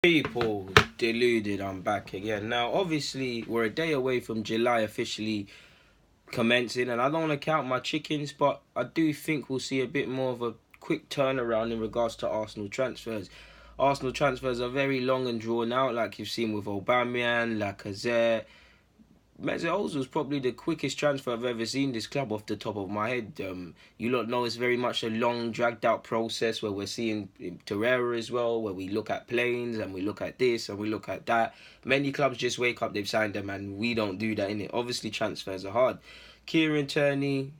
People, deluded, I'm back again. Now, obviously, we're a day away from July officially commencing, and I don't want to count my chickens, but I do think we'll see a bit more of a quick turnaround in regards to Arsenal transfers. Arsenal transfers are very long and drawn out, like you've seen with Aubameyang, Lacazette. Mesut Ozil's probably the quickest transfer I've ever seen this club off the top of my head. You lot know it's very much a long, dragged out process where we're seeing Torreira as well, where we look at planes and we look at this and we look at that. Many clubs just wake up, they've signed them, and we don't do that, innit? Obviously, transfers are hard. Kieran Tierney,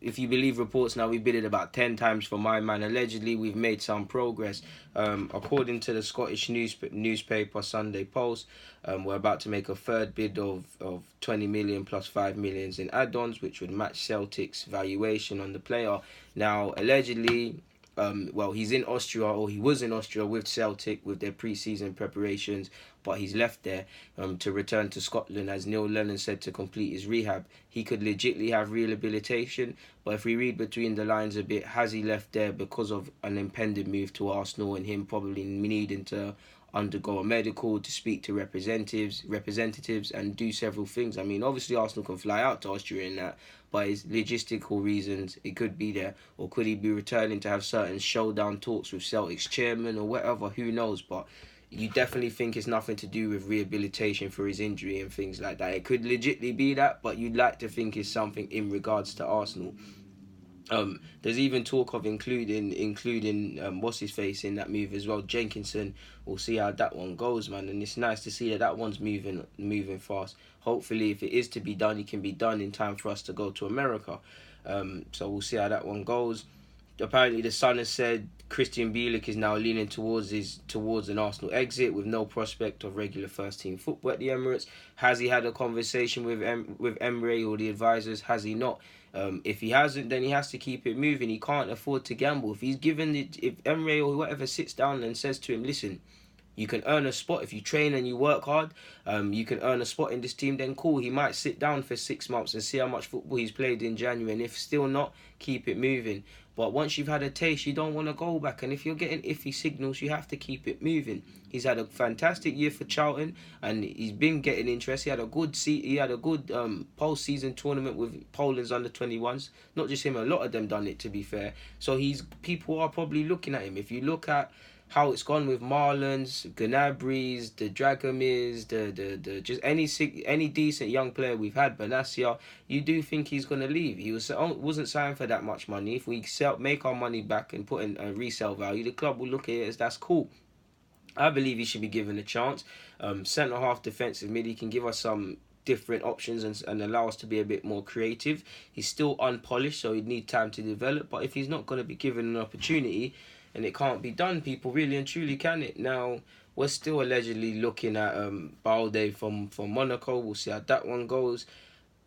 if you believe reports now, we bid it about 10 times for my man. Allegedly, we've made some progress. According to the Scottish newspaper Sunday Post, we're about to make a third bid of 20 million plus 5 million in add-ons, which would match Celtic's valuation on the player. Now, allegedly, he's in Austria, or he was in Austria with Celtic with their pre-season preparations, but he's left there to return to Scotland, as Neil Lennon said, to complete his rehab. He could legitly have rehabilitation, but if we read between the lines a bit, has he left there because of an impending move to Arsenal and him probably needing to undergo a medical, to speak to representatives and do several things. I mean, obviously Arsenal can fly out to Austria in that, but his logistical reasons, it could be there. Or could he be returning to have certain showdown talks with Celtic's chairman or whatever, who knows. But you definitely think it's nothing to do with rehabilitation for his injury and things like that. It could legitimately be that, but you'd like to think it's something in regards to Arsenal. There's even talk of including what's his face in that move as well, Jenkinson. We'll see how that one goes, man. And it's nice to see that one's moving fast. Hopefully, if it is to be done, it can be done in time for us to go to America. So we'll see how that one goes. Apparently, the Sun has said Christian Bielik is now leaning towards an Arsenal exit with no prospect of regular first team football at the Emirates. Has he had a conversation with Emre or the advisors? Has he not? If he hasn't, then he has to keep it moving. He can't afford to gamble. If Emre or whoever sits down and says to him, listen, you can earn a spot if you train and you work hard. You can earn a spot in this team, then cool. He might sit down for 6 months and see how much football he's played in January. And if still not, keep it moving. But once you've had a taste, you don't want to go back. And if you're getting iffy signals, you have to keep it moving. He's had a fantastic year for Charlton, and he's been getting interest. He had a good post-season tournament with Poland's under-21s. Not just him, a lot of them done it, to be fair. So people are probably looking at him. If you look at how it's gone with Marlons, Gnabry's, the Dragomirs, the just any decent young player we've had, Benassia, you do think he's gonna leave. He wasn't signed for that much money. If we make our money back and put in a resale value, the club will look at it as that's cool. I believe he should be given a chance. Centre half defensive mid, he can give us some different options and allow us to be a bit more creative. He's still unpolished, so he'd need time to develop. But if he's not going to be given an opportunity, and it can't be done, people, really and truly, can it? Now, we're still allegedly looking at Balde from Monaco. We'll see how that one goes.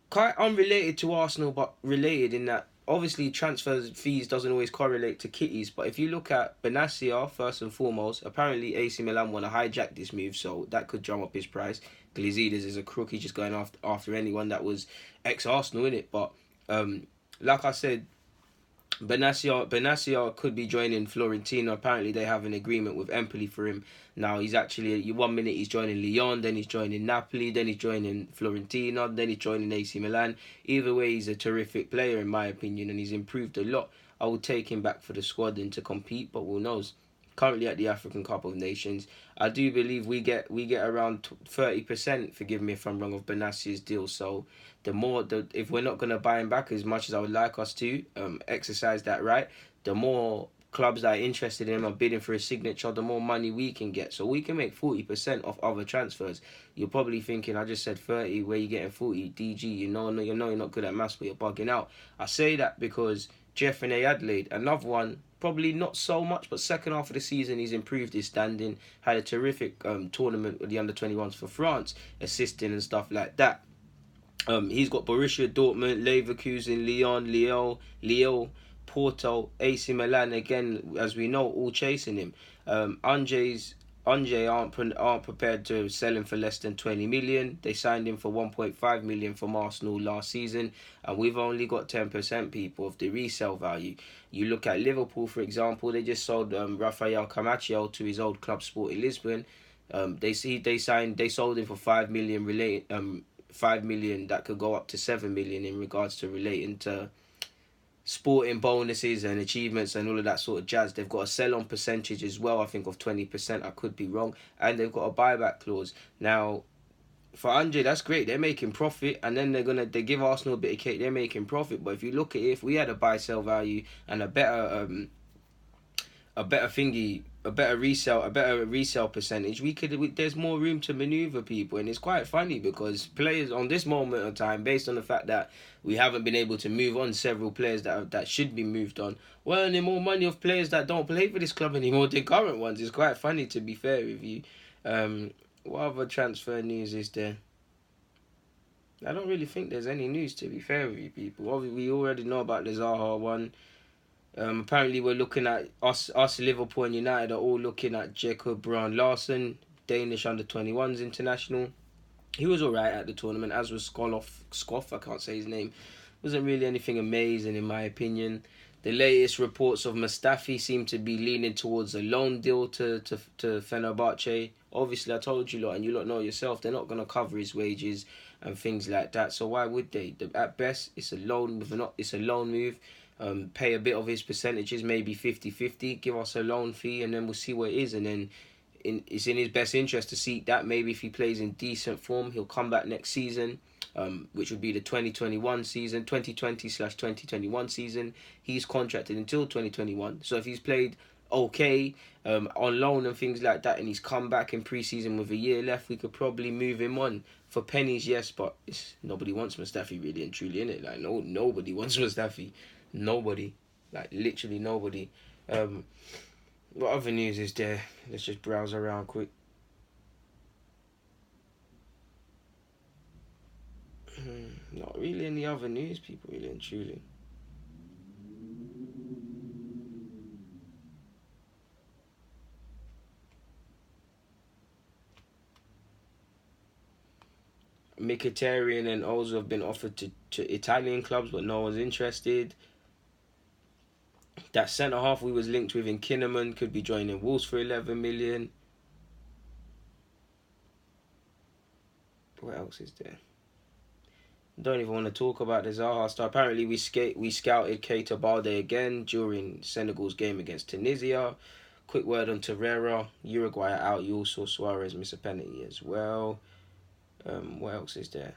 Quite unrelated to Arsenal, but related in that obviously transfer fees doesn't always correlate to kitties. But if you look at Benassia, first and foremost, apparently AC Milan want to hijack this move, so that could drum up his price. Glazidis is a crook, he's just going after anyone that was ex-Arsenal, innit? But like I said, Benassia could be joining Fiorentina. Apparently, they have an agreement with Empoli for him. Now, he's actually, 1 minute he's joining Lyon, then he's joining Napoli, then he's joining Fiorentina, then he's joining AC Milan. Either way, he's a terrific player, in my opinion, and he's improved a lot. I would take him back for the squad and to compete, but who knows? Currently at the African Cup of Nations, I do believe we get around 30%, forgive me if I'm wrong, of Benassia's deal. So if we're not going to buy him back as much as I would like us to exercise that right, the more clubs that are interested in him are bidding for his signature, the more money we can get. So we can make 40% off other transfers. You're probably thinking, I just said 30, where you getting 40? DG, you know you're not good at maths, but you're bugging out. I say that because Jeff and Adelaide, another one, probably not so much, but second half of the season he's improved his standing, had a terrific tournament with the under-21s for France, assisting and stuff like that. He's got Borussia Dortmund, Leverkusen, Lille, Porto, AC Milan, again, as we know, all chasing him. Ange aren't prepared to sell him for less than 20 million. They signed him for 1.5 million from Arsenal last season, and we've only got 10% people of the resale value. You look at Liverpool, for example, they just sold Rafael Camacho to his old club Sporting Lisbon. They sold him for 5 million 5 million that could go up to 7 million in regards to relating to sporting bonuses and achievements and all of that sort of jazz. They've got a sell-on percentage as well, I think of 20%. I could be wrong, and they've got a buyback clause. Now, for Andre, that's great. They're making profit, and then they give Arsenal a bit of cake. They're making profit, but if you look at it, if we had a buy sell value and a better resale percentage, there's more room to maneuver people. And it's quite funny because players on this moment of time, based on the fact that we haven't been able to move on several players that should be moved on, we're earning more money of players that don't play for this club anymore than current ones. It's quite funny, to be fair with you. What other transfer news is there? I don't really think there's any news, to be fair with you people. Obviously, we already know about the Zaha one. Apparently, we're looking at us Liverpool and United are all looking at Jacob Brown Larson, Danish under-21s international. He was alright at the tournament, as was Skoff, I can't say his name. Wasn't really anything amazing in my opinion. The latest reports of Mustafi seem to be leaning towards a loan deal to Fenerbahce. Obviously, I told you lot, and you lot know yourself, they're not going to cover his wages and things like that. So why would they? At best, it's a loan. It's a loan move. Pay a bit of his percentages, maybe 50-50, give us a loan fee, and then we'll see what it is. And then it's in his best interest to seek that. Maybe if he plays in decent form, he'll come back next season, which would be the 2021 season, 2020/2021 season. He's contracted until 2021. So if he's played okay on loan and things like that, and he's come back in pre-season with a year left, we could probably move him on for pennies, yes, but nobody wants Mustafi really and truly, innit? Like, nobody wants Mustafi. Nobody. Like, literally nobody. What other news is there? Let's just browse around quick. Not really any other news, people, really and truly. Mkhitaryan and Ozil have been offered to Italian clubs, but no one's interested. That centre half we was linked with in Kinnaman could be joining Wolves for 11 million. What else is there? Don't even want to talk about the Zaha stuff. Apparently we scouted Keita Balde again during Senegal's game against Tunisia. Quick word on Torreira. Uruguay are out. You also Suarez miss a penalty as well. What else is there?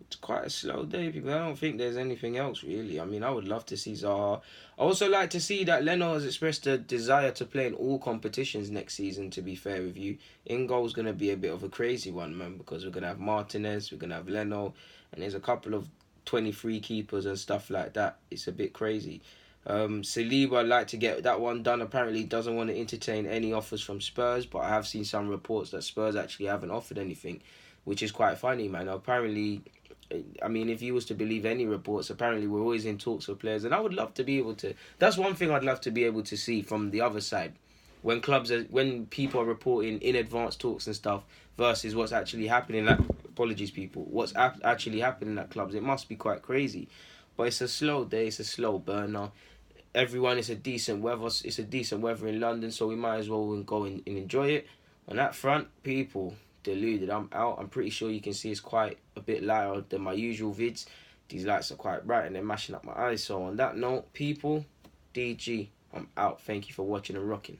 It's quite a slow day, people. I don't think there's anything else really. I mean, I would love to see Zaha. I also like to see that Leno has expressed a desire to play in all competitions next season, to be fair with you. In goal's going to be a bit of a crazy one, man, because we're going to have Martinez, we're going to have Leno, and there's a couple of 23 keepers and stuff like that. It's a bit crazy. Saliba, I'd like to get that one done. Apparently doesn't want to entertain any offers from Spurs, but I have seen some reports that Spurs actually haven't offered anything, which is quite funny, man. Apparently, I mean, if you was to believe any reports, apparently we're always in talks with players, and I would love to be able to. That's one thing I'd love to be able to see from the other side, when people are reporting in advance talks and stuff versus what's actually happening. Apologies, people. What's actually happening at clubs? It must be quite crazy, but it's a slow day. It's a slow burner. Everyone, it's a decent weather. It's a decent weather in London, so we might as well go and enjoy it. On that front, people. Deluded, I'm out. I'm pretty sure you can see it's quite a bit lighter than my usual vids. These lights are quite bright and they're mashing up my eyes. So on that note, people, DG, I'm out. Thank you for watching and rocking.